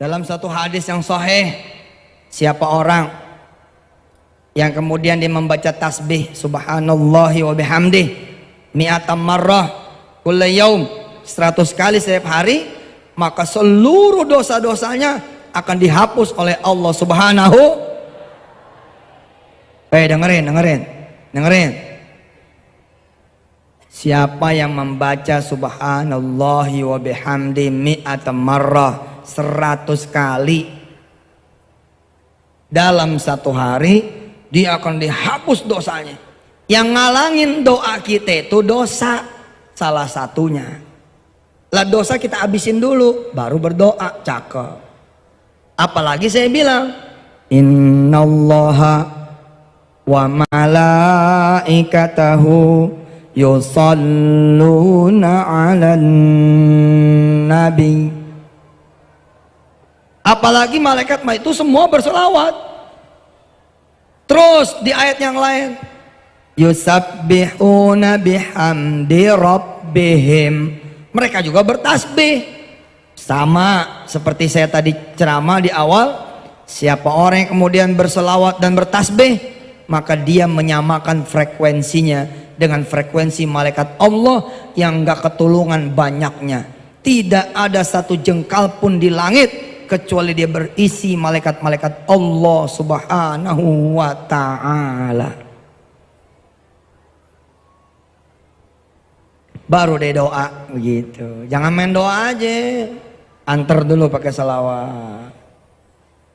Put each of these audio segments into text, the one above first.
Dalam satu hadis yang sahih, siapa orang yang kemudian dia membaca tasbih subhanallahi wa bihamdih mi'atam marrah kulla yaum 100 kali setiap hari, maka seluruh dosa-dosanya akan dihapus oleh Allah Subhanahu. Dengerin. Siapa yang membaca subhanallahi wa bihamdi mi'atam marrah 100 kali dalam satu hari, dia akan dihapus dosanya. Yang ngalangin doa kita itu dosa, salah satunya. Lah dosa kita habisin dulu, baru berdoa, cakep. Apalagi saya bilang, innallaha wa malaikatahu yusalluna 'alan nabi. Apalagi malaikat itu semua berselawat. Terus di ayat yang lain, yusabbihuna bihamdi rabbihim, mereka juga bertasbih. Sama seperti saya tadi ceramah di awal, siapa orang yang kemudian berselawat dan bertasbih, maka dia menyamakan frekuensinya dengan frekuensi malaikat Allah yang gak ketulungan banyaknya. Tidak ada satu jengkal pun di langit kecuali dia berisi malaikat-malaikat Allah Subhanahu wa ta'ala. Baru deh doa begitu. Jangan main doa aja, antar dulu pakai salawat.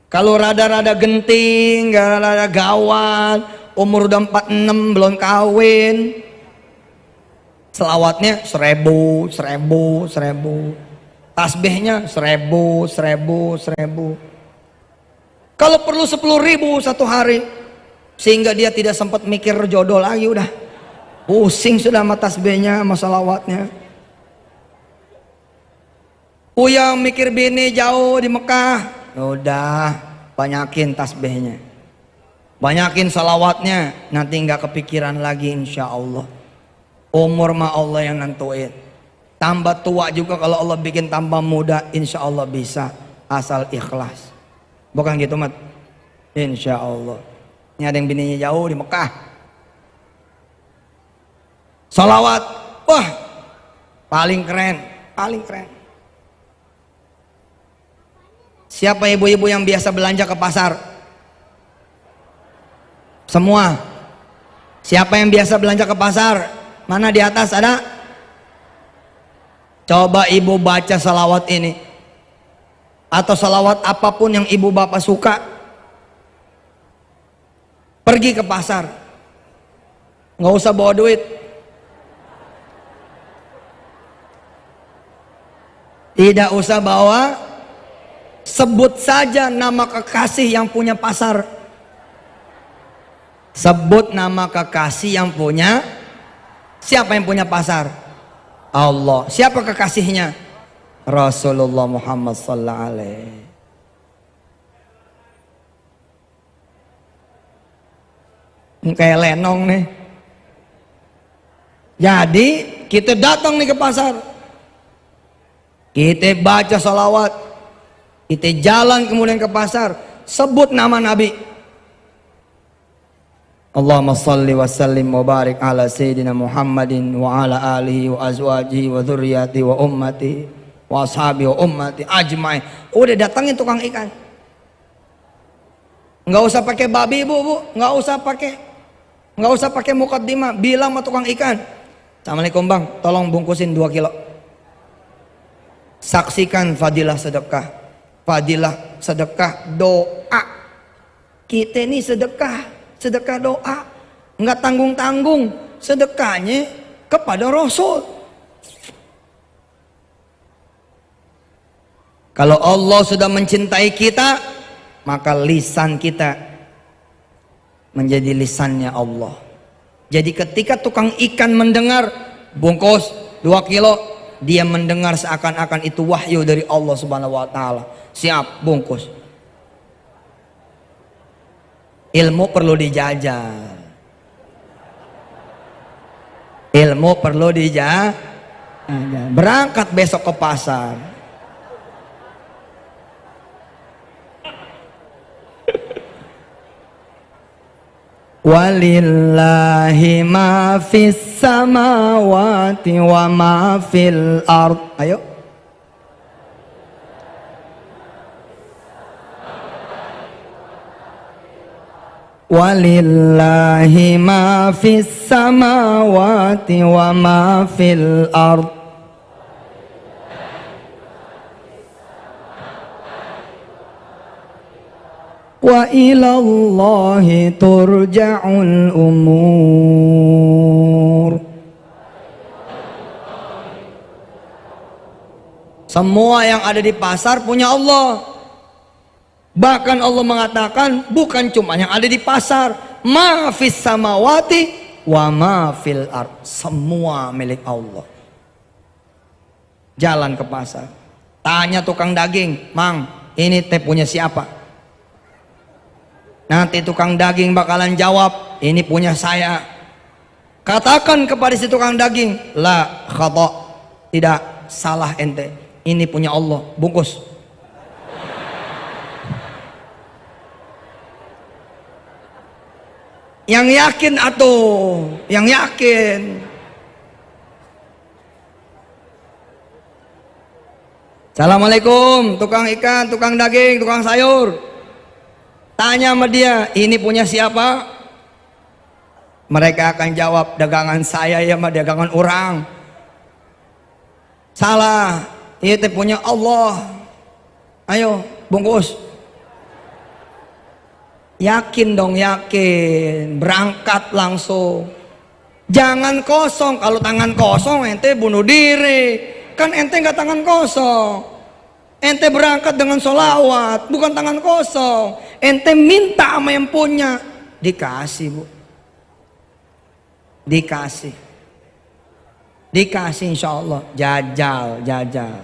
Kalau rada-rada genting, rada-rada gawat, umur udah 46 belum kawin, selawatnya 1000. Tasbihnya 1000. Kalau perlu 10.000 satu hari, sehingga dia tidak sempat mikir jodoh lagi, udah pusing sudah sama tasbihnya, sama salawatnya. Yang mikir bini jauh di Mekah, udah banyakin tasbihnya, banyakin salawatnya, nanti nggak kepikiran lagi insya Allah. Umur mah Allah yang nentuin. Tambah tua juga kalau Allah bikin tambah muda, insya Allah bisa, asal ikhlas. Bukan gitu mat? Insya Allah. Ini ada yang bininya jauh di Mekah, salawat, wah paling keren. Siapa ibu-ibu yang biasa belanja ke pasar? Semua. Siapa yang biasa belanja ke pasar? Mana di atas ada? Coba ibu baca salawat ini, atau salawat apapun yang ibu bapak suka. Pergi ke pasar, nggak usah bawa duit. Tidak usah bawa, sebut saja nama kekasih yang punya pasar. Sebut nama kekasih yang punya. Siapa yang punya pasar? Allah. Siapa kekasihnya? Rasulullah Muhammad sallallahu alaihi. Ini kayak lenong nih. Jadi kita datang nih ke pasar, kita baca salawat, kita jalan kemudian ke pasar, sebut nama Nabi. Allahumma salli wa sallim wa barik ala sayyidina Muhammadin wa ala alihi wa azwajihi wa dzurriyyati wa ummati wa ashabi wa ummati ajmain. Udah datangin tukang ikan. Nggak usah pakai babi bu, nggak usah pakai mukaddimah, bilang sama tukang ikan, assalamualaikum bang, tolong bungkusin 2 kilo. Saksikan fadilah sedekah doa. Kita ini sedekah doa, nggak tanggung-tanggung, sedekahnya kepada Rasul. Kalau Allah sudah mencintai kita, maka lisan kita menjadi lisannya Allah. Jadi ketika tukang ikan mendengar bungkus 2 kilo, dia mendengar seakan-akan itu wahyu dari Allah Subhanahu wa ta'ala. Siap, bungkus. Ilmu perlu dijajal. Berangkat besok ke pasar. Walillahi ma fis samawati wa ma fil ard. Ayo. Walillahi ma fis samawati wa ma fil ard. Wa ilallahi turja'ul umur. Semua yang ada di pasar punya Allah. Bahkan Allah mengatakan bukan cuma yang ada di pasar, ma fis samawati wa ma fil ard, semua milik Allah. Jalan ke pasar, tanya tukang daging, "Mang, ini teh punya siapa?" Nanti tukang daging bakalan jawab, "Ini punya saya." Katakan kepada si tukang daging, "La khata," tidak salah ente, ini punya Allah, bungkus. Yang yakin atuh, yang yakin. Assalamualaikum, tukang ikan, tukang daging, tukang sayur. Tanya sama dia, ini punya siapa? Mereka akan jawab, dagangan saya ya mah, dagangan orang. Salah, itu punya Allah. Ayo, bungkus. Yakin dong, yakin, berangkat langsung. Jangan kosong. Kalau tangan kosong ente bunuh diri. Kan ente nggak tangan kosong, ente berangkat dengan sholawat, bukan tangan kosong. Ente minta sama yang punya, dikasih bu, dikasih, dikasih insya Allah. Jajal, jajal,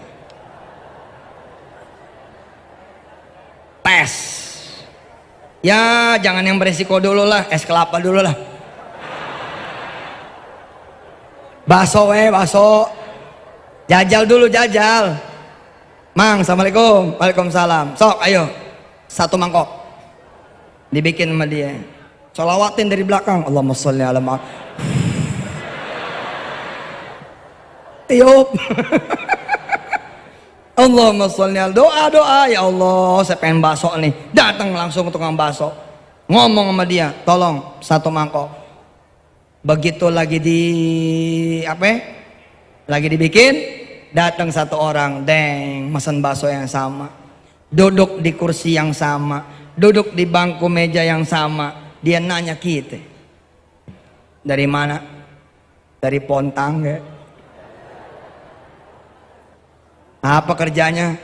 tes. Ya jangan yang beresiko dulu lah, es kelapa dulu lah. Baso baso. Jajal dulu, jajal. Mang, assalamualaikum. Waalaikumsalam. Sok, ayo. Satu mangkok. Dibikin sama dia. Sholawatin dari belakang. Allahumma sholli ala Muhammad. Tiup. Allahumma sholli ala, doa, ya Allah, saya pengen bakso nih. Datang langsung ke tukang bakso. Ngomong sama dia, tolong satu mangkok. Begitu lagi di lagi dibikin, datang satu orang, deng, mesen bakso yang sama. Duduk di kursi yang sama, duduk di bangku meja yang sama. Dia nanya kita, dari mana? Dari Pontang ya. Apa kerjanya?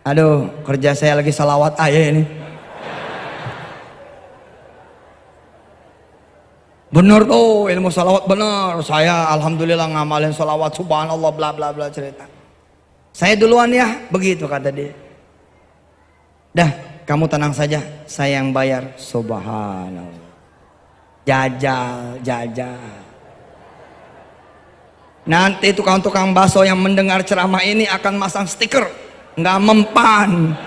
Aduh, kerja saya lagi salawat aja ini. Bener tuh, ilmu salawat bener. Saya alhamdulillah ngamalin salawat, subhanallah, bla bla bla cerita. Saya duluan ya, begitu kata dia. Dah, kamu tenang saja, saya yang bayar. Subhanallah. Jajal, jajal. Nanti tukang-tukang bakso yang mendengar ceramah ini akan masang stiker, nggak mempan.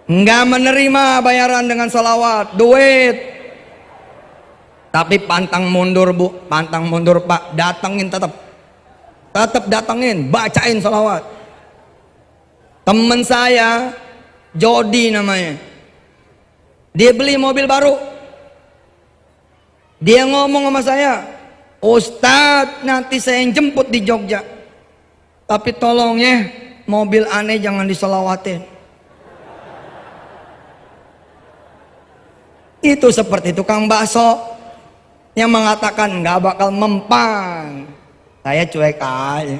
Nggak menerima bayaran dengan salawat, duit. Tapi pantang mundur bu, pantang mundur pak, datengin tetap datengin, bacain salawat. Temen saya, Jody namanya, dia beli mobil baru. Dia ngomong sama saya, "Ustadz, nanti saya yang jemput di Jogja, tapi tolong ya, mobil aneh jangan diselawatin." Itu seperti tukang bakso yang mengatakan nggak bakal mempan. Saya cuek aja.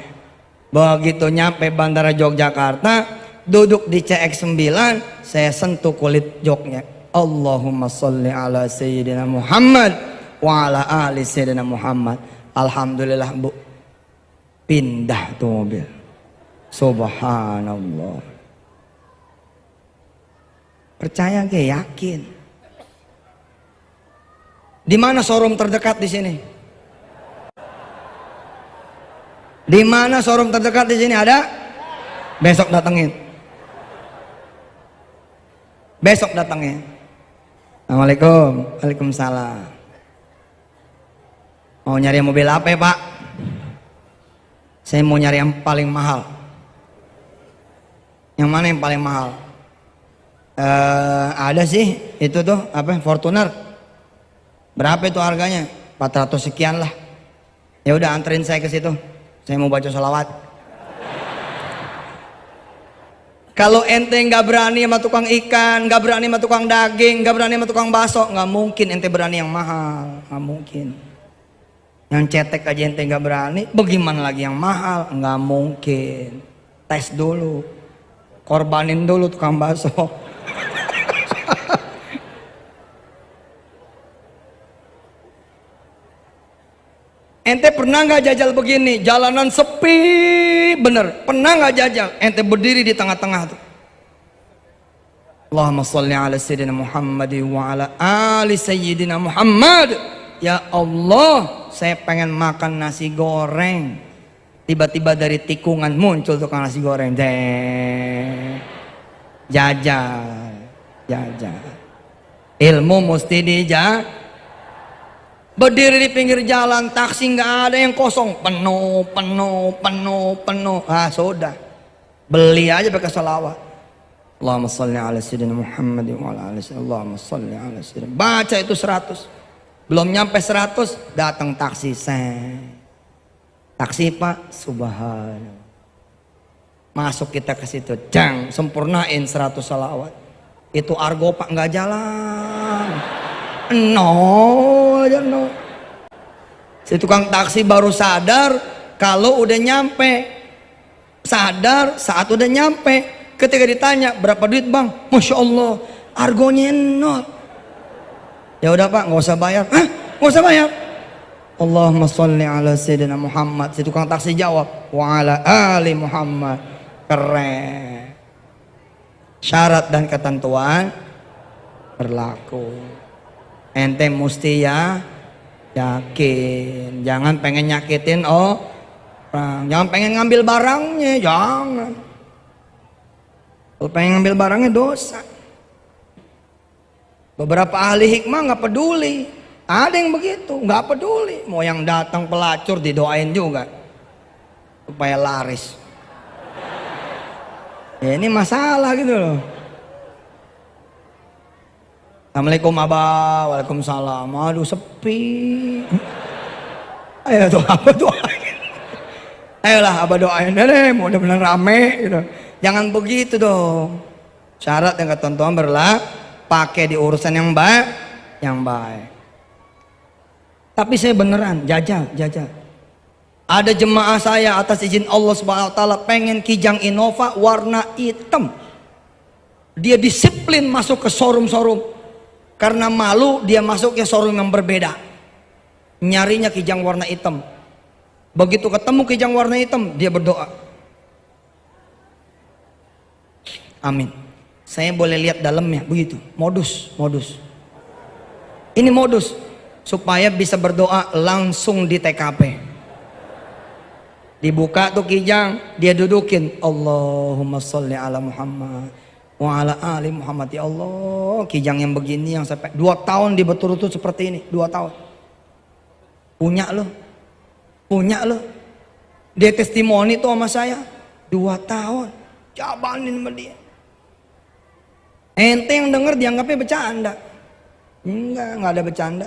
Begitu nyampe Bandara Yogyakarta, duduk di CX-9, saya sentuh kulit joknya. Allahumma sholli ala Sayyidina Muhammad wa ala ali Sayyidina Muhammad. Alhamdulillah bu, pindah tuh mobil. Subhanallah. Percaya ke, yakin. Di mana showroom terdekat di sini? Di mana showroom terdekat di sini ada? Besok datengin. Besok datangnya. Assalamualaikum. Waalaikumsalam. Mau nyari mobil apa ya Pak? Saya mau nyari yang paling mahal. Yang mana yang paling mahal? Ada sih itu tuh apa, Fortuner. Berapa itu harganya? 400 sekian lah. Ya udah anterin saya ke situ. Saya mau baca sholawat. Kalau ente nggak berani sama tukang ikan, nggak berani sama tukang daging, nggak berani sama tukang bakso, nggak mungkin ente berani yang mahal, nggak mungkin. Yang cetek aja ente nggak berani, bagaimana lagi yang mahal? Nggak mungkin. Tes dulu, korbanin dulu tukang bakso. Ente pernah nggak jajal begini, jalanan sepi bener, pernah nggak jajal? Ente berdiri di tengah-tengah tuh. Allahumma sholli ala sayyidina Muhammad wa ala ali sayyidina Muhammad. Ya Allah, saya pengen makan nasi goreng. Tiba-tiba dari tikungan muncul tukang nasi goreng. Jajal, jajal. Ilmu mesti dijajal. Berdiri di pinggir jalan, taksi nggak ada yang kosong, penuh. Ah sudah, beli aja pakai salawat. Allahumma sholli ala sayyidina Muhammad wa ala ali sayyidina. Allahumma sholli ala sayyidina. Baca itu 100. Belum nyampe 100, datang taksi. Taksi Pak, subhanallah. Masuk kita ke situ, jang, sempurnain 100 salawat. Itu argo Pak nggak jalan. No. Si tukang taksi baru sadar kalau udah nyampe. Sadar saat udah nyampe. Ketika ditanya berapa duit Bang, Masya Allah argonya nol. Ya udah Pak, nggak usah bayar. Hah? Nggak usah bayar. Allahumma sholli ala sayyidina Muhammad. Si tukang taksi jawab, wa ala ali Muhammad. Keren. Syarat dan ketentuan berlaku. Ente mesti ya yakin, jangan pengen nyakitin orang, jangan pengen ngambil barangnya, jangan. Kalau pengen ngambil barangnya dosa. Beberapa ahli hikmah nggak peduli, ada yang begitu, nggak peduli, mau yang datang pelacur didoain juga supaya laris. Ya ini masalah gitu loh. Assalamualaikum Abah, waalaikumsalam. Aduh sepi. Ayo tuh Abah doain. Ayolah Abah doain deh, mudah-mudahan rame gitu. Jangan begitu dong. Syarat yang ketentuan berlaku, pakai di urusan yang baik, Tapi saya beneran jajal. Ada jemaah saya atas izin Allah Subhanahu wa taala pengen Kijang Innova warna hitam. Dia disiplin masuk ke showroom. Karena malu dia masuk ke showroom yang berbeda. Nyarinya Kijang warna hitam. Begitu ketemu Kijang warna hitam, dia berdoa. Amin. Saya boleh lihat dalamnya, begitu. Modus. Ini modus supaya bisa berdoa langsung di TKP. Dibuka tuh Kijang, dia dudukin. Allahumma sholli ala Muhammad wa ala ali Muhammad. Ya Allah, Kijang yang begini yang sampai 2 tahun di berturut-turut seperti ini, 2 tahun. Punya lo. Dia testimoni tuh sama saya 2 tahun. Jabanin sama dia. Ente yang denger dianggapnya bercanda. Enggak ada bercanda.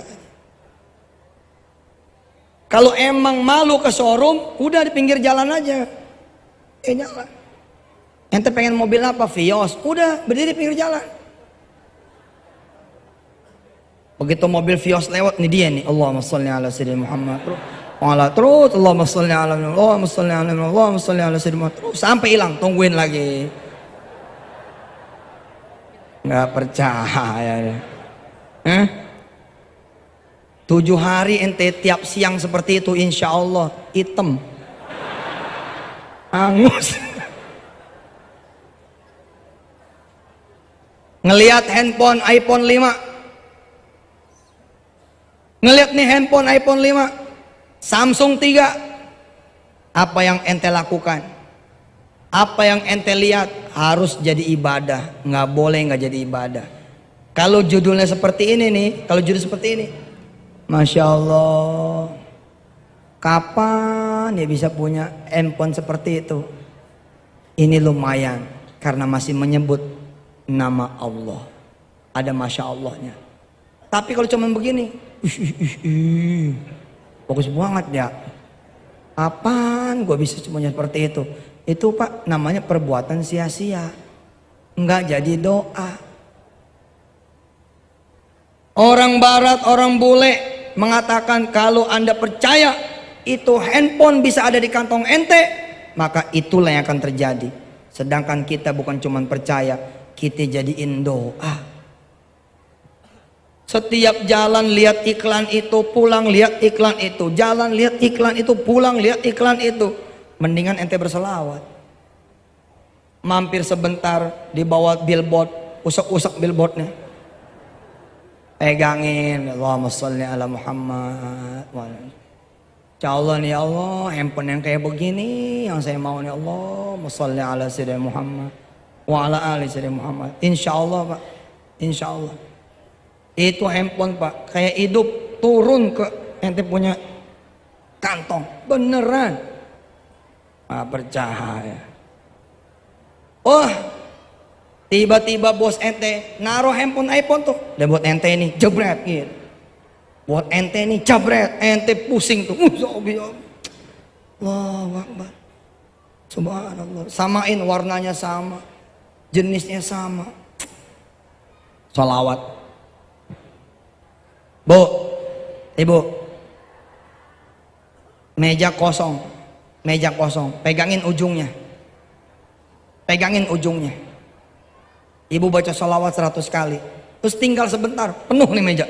Kalau emang malu ke showroom, udah di pinggir jalan aja. Jalan. Ente pengen mobil apa? Vios. Udah berdiri pinggir jalan. Begitu mobil Vios lewat, nih dia nih. Allahumma sholli ala sayyidina Muhammad. Terus Allahumma sholli ala sayyidina Muhammad. Terus sampai hilang, tungguin lagi. Nggak percaya. 7 hari ente tiap siang seperti itu, insya Allah hitam. Angus. Ngelihat handphone iPhone 5. Ngelihat nih handphone iPhone 5. Samsung 3. Apa yang ente lakukan? Apa yang ente lihat harus jadi ibadah, nggak boleh nggak jadi ibadah. Kalau judulnya seperti ini nih, kalau judul seperti ini, Masya Allah, kapan ya bisa punya handphone seperti itu? Ini lumayan, karena masih menyebut nama Allah, ada Masya Allahnya. Tapi kalau cuma begini, fokus banget ya. Apaan gue bisa semuanya seperti itu? Itu Pak namanya perbuatan sia-sia, nggak jadi doa. Orang barat, orang bule mengatakan kalau Anda percaya itu handphone bisa ada di kantong ente, maka itulah yang akan terjadi. Sedangkan kita bukan cuma percaya, kita jadiin doa. Setiap jalan lihat iklan itu, pulang lihat iklan itu, jalan lihat iklan itu, pulang lihat iklan itu. Mendingan ente berselawat. Mampir sebentar di bawah billboard, usap-usap billboardnya. Pegangin, Allahumma sholli ala Muhammad. Ya Allah nih ya Allah, handphone yang kayak begini yang saya mau nih Allah. Sholli ala Sayyidina Muhammad wa ala ali Sayyidina Muhammad. Insya Allah Pak, insya Allah. Itu handphone Pak, kayak hidup turun ke ente punya kantong, beneran. Nggak percaya. Oh, tiba-tiba bos ente naruh handphone iPhone tuh, dan buat ente ini jebret gitu. Buat ente ini jebret, ente pusing tuh. Allahu Akbar. Subhanallah. Samain warnanya sama, jenisnya sama. Sholawat. Bu, ibu, meja kosong, pegangin ujungnya, ibu baca sholawat 100 kali, terus tinggal sebentar, penuh nih meja.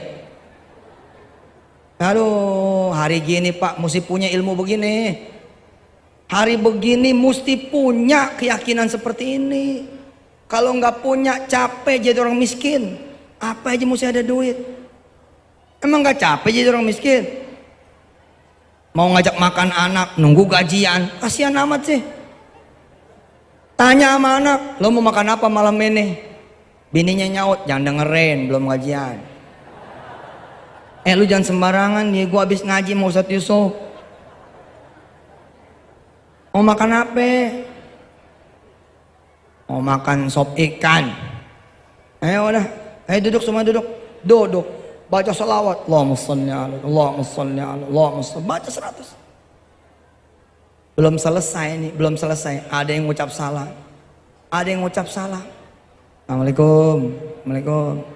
Aduh, hari gini Pak, mesti punya ilmu begini, hari begini mesti punya keyakinan seperti ini. Kalau nggak punya, capek jadi orang miskin. Apa aja mesti ada duit. Emang nggak capek jadi orang miskin? Mau ngajak makan anak, nunggu gajian, kasihan amat sih. Tanya sama anak, lo mau makan apa malam ini? Bininya nyaut, jangan dengerin, belum gajian. Lu jangan sembarangan nih, gua habis ngaji sama Ustadz Yusuf. Mau makan apa? Mau makan sop ikan. Ayo udah, ayo duduk semua duduk. Baca salawat, Allahumma sholli ala, Allahumma sholli ala, Allahumma sholli, baca 100. Belum selesai nih, belum selesai. Ada yang ngucap salah. Assalamualaikum, Assalamualaikum.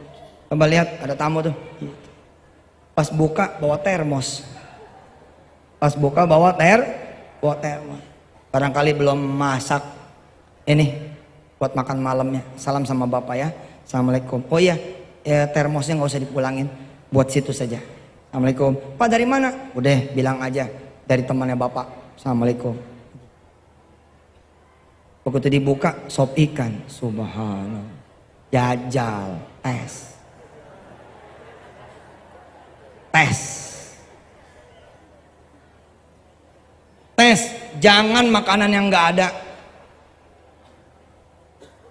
Coba lihat, ada tamu tuh. Pas buka bawa termos. Barangkali belum masak ini buat makan malamnya. Salam sama bapak ya. Assalamualaikum. Oh iya, ya, termosnya nggak usah dipulangin. Buat situ saja. Assalamualaikum. Pak dari mana? Udah bilang aja dari temannya bapak. Assalamualaikum. Begitu dibuka sop ikan. Subhanallah. Jajal. Tes. Jangan makanan yang nggak ada.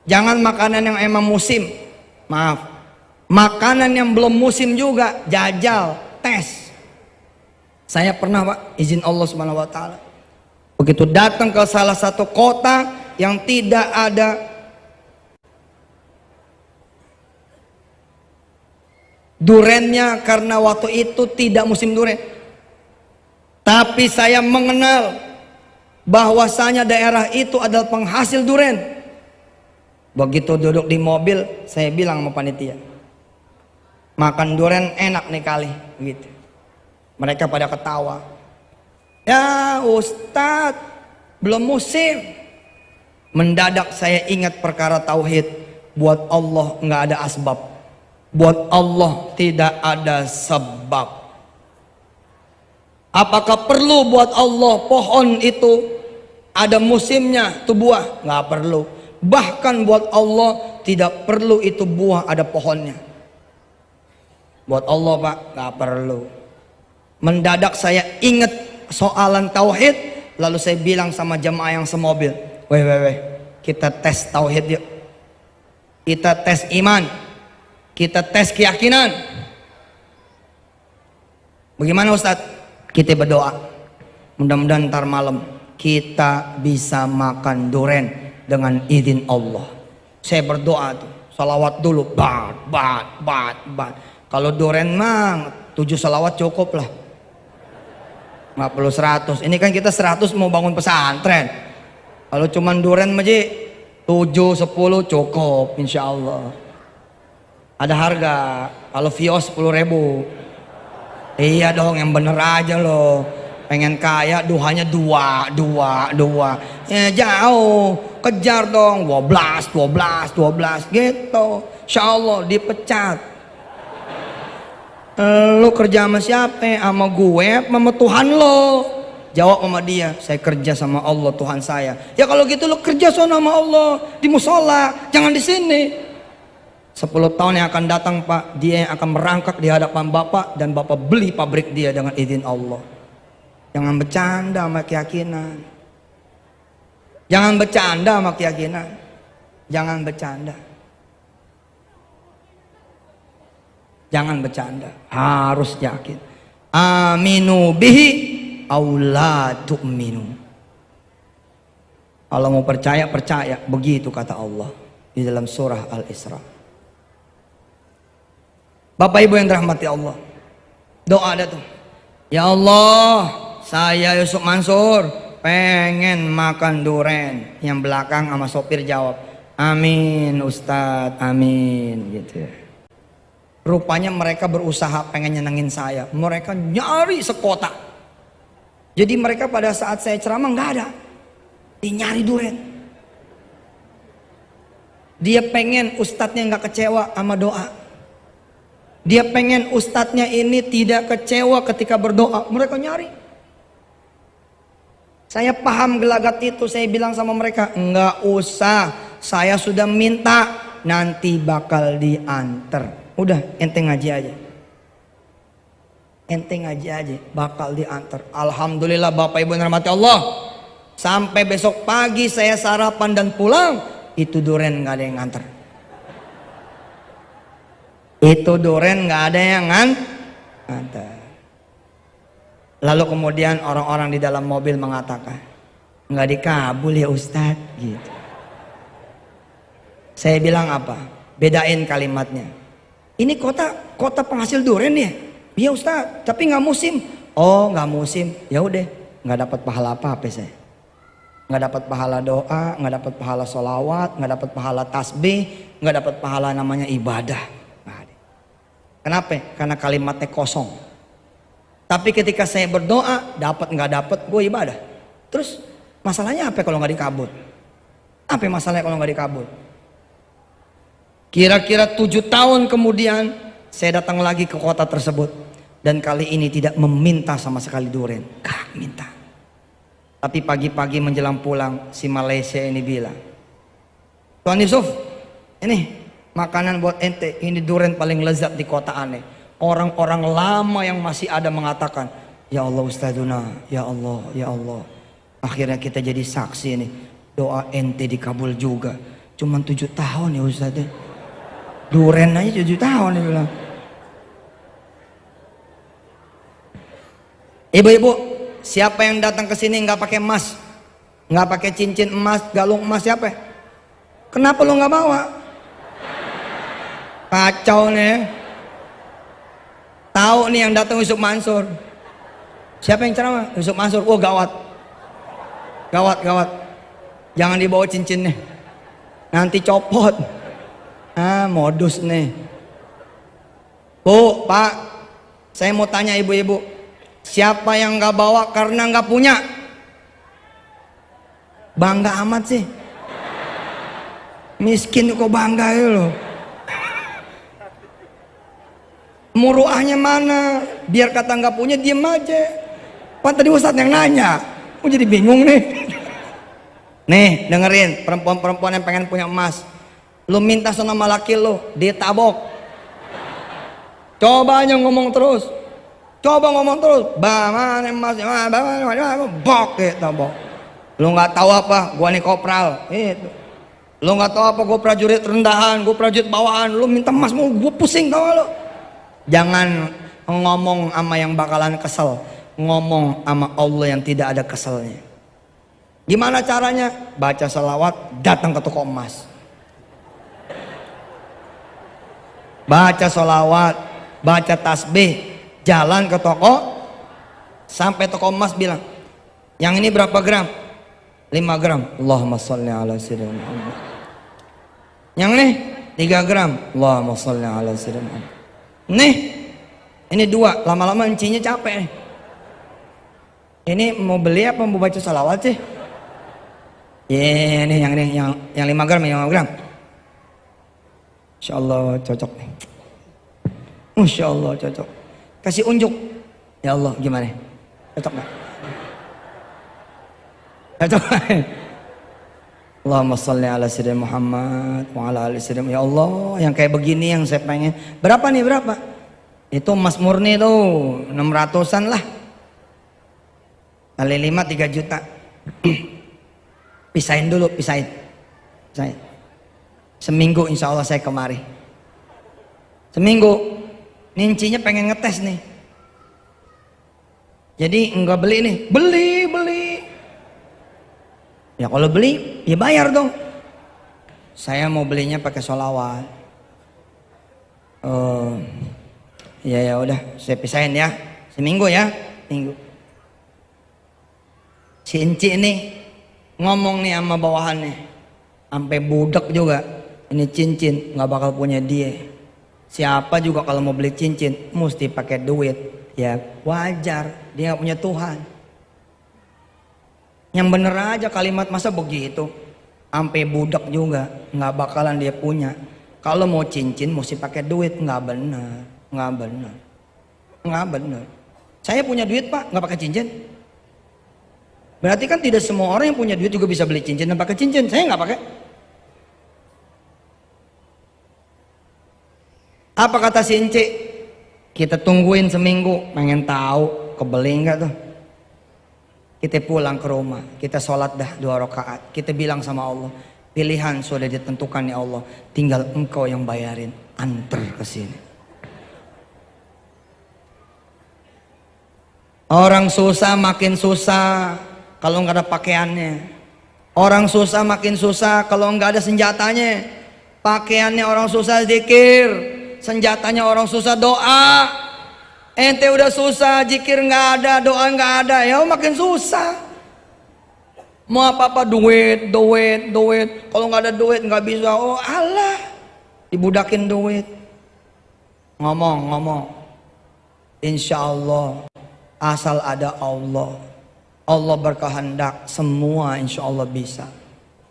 Jangan makanan yang emang musim. Maaf. Makanan yang belum musim juga, jajal, tes. Saya pernah Pak, izin Allah Subhanahu wa taala. Begitu datang ke salah satu kota yang tidak ada durennya karena waktu itu tidak musim duren. Tapi saya mengenal bahwasanya daerah itu adalah penghasil duren. Begitu duduk di mobil, saya bilang sama panitia, makan durian enak nih kali, gitu. Mereka pada ketawa. Ya Ustadz, belum musim. Mendadak saya ingat perkara tauhid. Buat Allah nggak ada asbab. Buat Allah tidak ada sebab. Apakah perlu buat Allah pohon itu ada musimnya tuh buah? Nggak perlu. Bahkan buat Allah tidak perlu itu buah ada pohonnya. Buat Allah Pak nggak perlu. Mendadak saya ingat soalan tauhid, lalu saya bilang sama jemaah yang semobil, weh Kita tes tauhid yuk. Kita tes iman. Kita tes keyakinan. Bagaimana Ustadz? Kita berdoa. Mudah-mudahan ntar malam kita bisa makan duren dengan izin Allah. Saya berdoa tuh. Salawat dulu. Bat. Kalau duren mah 7 salawat cukup lah. Nggak perlu 100. Ini kan kita 100 mau bangun pesantren. Kalau cuman duren aja 7, 10 cukup insya Allah. Ada harga. Kalau vios 10.000. Iya dong, yang bener aja loh. Pengen kaya duhanya 2. Ya jauh. Kejar dong 12 gitu. Insya Allah dipecat. Lu kerja sama siapa? Sama gue sama Tuhan lo. Jawab sama dia, saya kerja sama Allah Tuhan saya. Ya kalau gitu lo kerja sama Allah di musola, jangan di sini. 10 tahun yang akan datang Pak, dia yang akan merangkak di hadapan Bapak dan Bapak beli pabrik dia dengan izin Allah. Jangan bercanda sama keyakinan. Jangan bercanda sama keyakinan. Jangan bercanda. Jangan bercanda. Harus yakin. Aminu bihi aula tu'minu. Kalau mau percaya, percaya. Begitu kata Allah di dalam surah Al-Isra. Bapak Ibu yang dirahmati Allah, doa ada tuh. Ya Allah, saya Yusuf Mansur pengen makan duren. Yang belakang sama sopir jawab, amin Ustadz, amin gitu. Rupanya mereka berusaha pengen nyenengin saya. Mereka nyari sekotak. Jadi mereka pada saat saya ceramah nggak ada, dia nyari duren. Dia pengen ustadznya nggak kecewa sama doa. Dia pengen ustadznya ini tidak kecewa ketika berdoa. Mereka nyari. Saya paham gelagat itu. Saya bilang sama mereka, nggak usah. Saya sudah minta, nanti bakal diantar. Udah, ente ngaji aja. Ente ngaji aja, bakal diantar. Alhamdulillah Bapak Ibu yang dirahmati Allah. Sampai besok pagi saya sarapan dan pulang, itu duren nggak ada yang nganter. Itu duren nggak ada yang nganter. Lalu kemudian orang-orang di dalam mobil mengatakan, nggak dikabul ya Ustadz, gitu. Saya bilang apa? Bedain kalimatnya. Ini kota penghasil duren ya? Iya Ustaz, tapi nggak musim. Oh nggak musim, ya udah nggak dapat pahala apa saya. Nggak dapat pahala doa, nggak dapat pahala solawat, nggak dapat pahala tasbih, nggak dapat pahala namanya ibadah. Kenapa? Karena kalimatnya kosong. Tapi ketika saya berdoa, dapat nggak dapat, gue ibadah. Terus masalahnya apa kalau nggak dikabul? Apa masalahnya kalau nggak dikabul? Kira-kira 7 tahun kemudian saya datang lagi ke kota tersebut. Dan kali ini tidak meminta sama sekali duren. Gak minta. Tapi pagi-pagi menjelang pulang, si Malaysia ini bilang, Tuan Yusuf, ini makanan buat ente. Ini duren paling lezat di kota aneh. Orang-orang lama yang masih ada mengatakan, ya Allah Ustadzuna, ya Allah, ya Allah. Akhirnya kita jadi saksi nih. Doa ente dikabul juga. Cuman 7 tahun ya Ustadz. Duren aja 7 tahun dia bilang. Ibu-ibu, siapa yang datang ke sini nggak pakai emas, nggak pakai cincin emas, galung emas, siapa? Kenapa lu nggak bawa? Kacau nih. Tahu nih yang datang Yusuf Mansur. Siapa yang ceramah? Yusuf Mansur. Oh gawat, gawat. Jangan dibawa cincinnya, nanti copot. Modus nih. Bu, Pak, saya mau tanya ibu-ibu. Siapa yang nggak bawa karena nggak punya? Bangga amat sih. Miskin kok bangga ya loh. Muruahnya mana? Biar kata nggak punya diem aja. Pan tadi Ustadz yang nanya. Aku jadi bingung nih. Nih dengerin, perempuan-perempuan yang pengen punya emas. Lu minta sama laki lu, ditabok. Coba aja ngomong terus. Coba ngomong terus, mana emasnya, bok gitu, bok. Lu nggak tahu apa, gua nih kopral, itu. Lo nggak tahu apa gue prajurit rendahan, gue prajurit bawahan, lo minta emas mau gue pusing tau lo. Jangan ngomong sama yang bakalan kesel, ngomong sama Allah yang tidak ada keselnya. Gimana caranya? Baca salawat, datang ke toko emas. Baca salawat, baca tasbih, jalan ke toko, sampai toko emas bilang, yang ini berapa gram? 5 gram. Allahumma sholli ala sayyidina Muhammad. Yang nih 3 gram. Allahumma sholli ala sayyidina Muhammad. Nih, ini 2. Lama-lama encinya capek nih. Ini mau beli apa mau baca salawat sih? Ini yang 5 gram, yang 5 gram. Insya Allah cocok nih. Masya Allah cocok. Kasih unjuk. Ya Allah gimana? Cocok nggak? Cocok. Allahumma sholli ala sayyidina Muhammad wa ala ali sayyidina. Ya Allah, yang kayak begini yang saya pengen. Berapa nih, berapa? Itu emas murni tuh 600-an lah. Kali 5 3 juta. Pisahin dulu, pisahin. Seminggu insya Allah saya kemari. Seminggu. Nincinya pengen ngetes nih. Jadi enggak beli nih. Beli. Ya kalau beli, ya bayar dong. Saya mau belinya pakai sholawat. Ya udah, saya pisahin ya. Seminggu ya, minggu. Si Enci ini ngomong nih sama bawahannya, sampai budak juga. Ini cincin nggak bakal punya dia. Siapa juga kalau mau beli cincin mesti pakai duit. Ya wajar, dia nggak punya Tuhan. Yang bener aja kalimat masa begitu. Sampai budak juga nggak bakalan dia punya. Kalau mau cincin mesti pakai duit, nggak bener. Saya punya duit Pak, nggak pakai cincin. Berarti kan tidak semua orang yang punya duit juga bisa beli cincin dan pakai cincin. Saya nggak pakai. Apa kata si Inci? Kita tungguin seminggu, pengen tahu kebeli nggak tuh. Kita pulang ke rumah, kita sholat dah 2 rakaat. Kita bilang sama Allah, pilihan sudah ditentukan ya Allah, tinggal engkau yang bayarin, antar ke sini. Orang susah makin susah kalau nggak ada pakaiannya. Orang susah makin susah kalau nggak ada senjatanya. Pakaiannya orang susah zikir, senjatanya orang susah doa. Ente udah susah, zikir nggak ada, doa nggak ada, ya makin susah. Mau apa-apa duit. Kalau nggak ada duit nggak bisa. Oh Allah, dibudakin duit. Ngomong. Insya Allah, asal ada Allah. Allah berkehendak, semua insya Allah bisa.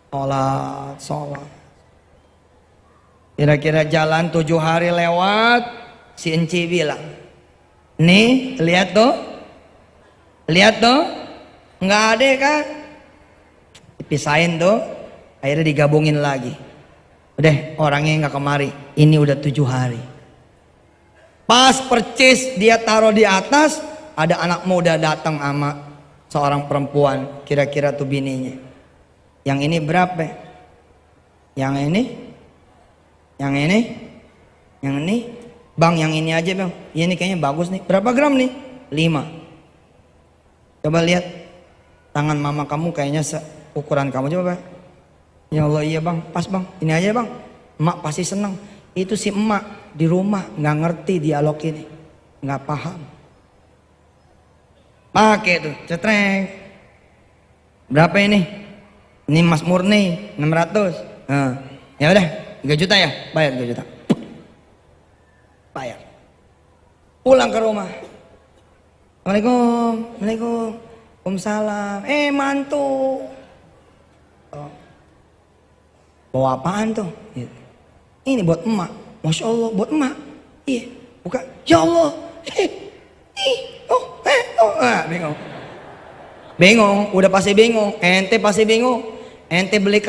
Sholat. Kira-kira jalan 7 hari lewat, si Enci bilang, nih lihat tuh, nggak ada kan? Dipisahin tuh, akhirnya digabungin lagi. Udah orangnya nggak kemari, ini udah 7 hari. Pas percis dia taruh di atas, ada anak muda datang sama seorang perempuan, kira-kira tuh bininya. Yang ini berapa? Yang ini, Bang, yang ini aja Bang. Ini kayaknya bagus nih. Berapa gram nih? 5. Coba lihat tangan mama kamu kayaknya ukuran kamu, coba Bang. Ya Allah iya Bang, pas Bang. Ini aja Bang. Emak pasti seneng. Itu si emak di rumah nggak ngerti dialog ini, nggak paham. Pakai tuh, cetrek. Berapa ini? Ini emas murni 600. Ya udah, 3 juta ya, bayar 3 juta. Bayar. Pulang ke rumah. Assalamualaikum. Waalaikumsalam. Mantu. Bawa apaan tuh? Ini buat emak. Masya Allah, buat emak. Iya. Buka. Ya Allah. Bingung. Udah pasti bingung. Ente pasti bingung. Ente beli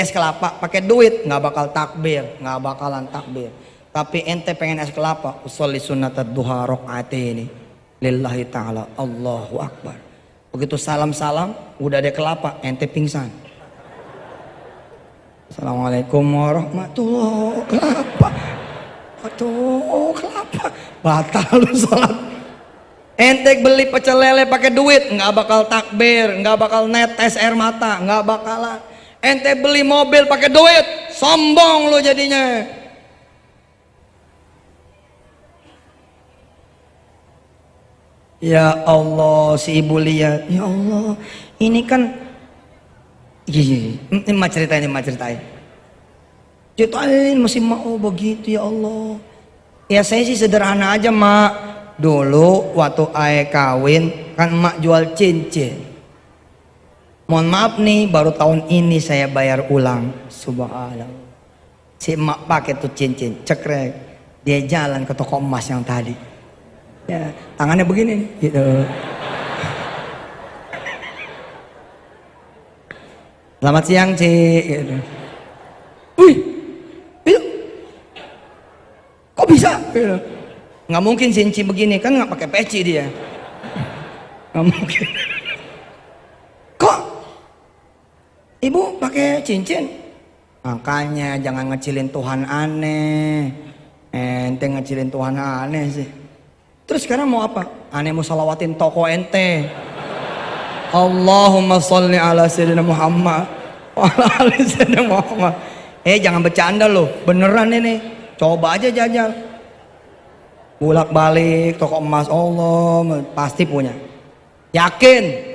es kelapa, pakai duit, nggak bakal takbir, nggak bakalan takbir. Tapi ente pengen es kelapa, usolli sunnatad duha rakaataini lillahi ta'ala, Allahu Akbar. Begitu salam, udah ada kelapa, ente pingsan. Assalamualaikum warahmatullahi kelapa. Aduh, kelapa. Batal lu sholat. Ente beli pecel lele pakai duit, nggak bakal takbir, nggak bakal netes air mata, nggak bakalan. Ente beli mobil pakai duit, sombong lu jadinya. Ya Allah, si ibu lihat, ya Allah, ini kan, ini mah ceritain, ceritain masih mau begitu ya Allah. Ya saya sih sederhana aja mak. Dulu waktu ayah kawin kan emak jual cincin. Mohon maaf nih, baru tahun ini saya bayar ulang. Subhanallah. Si emak pakai tuh cincin, cekrek. Dia jalan ke toko emas yang tadi. Ya, tangannya begini nih, gitu. Selamat siang, Cik, gitu. Wih, itu kok bisa? Gitu. Nggak mungkin cincin begini, kan nggak pakai peci dia. Nggak mungkin. Kok ibu pakai cincin? Makanya jangan ngecilin Tuhan aneh. Ente ngecilin Tuhan aneh sih. Terus sekarang mau apa? Aneh mau salawatin toko ente. Allahumma sholli ala sayyidina Muhammad wa ala ali sayyidina Muhammad. Jangan bercanda loh, beneran ini. Coba aja jajal. Bolak balik toko emas, Allah pasti punya. Yakin?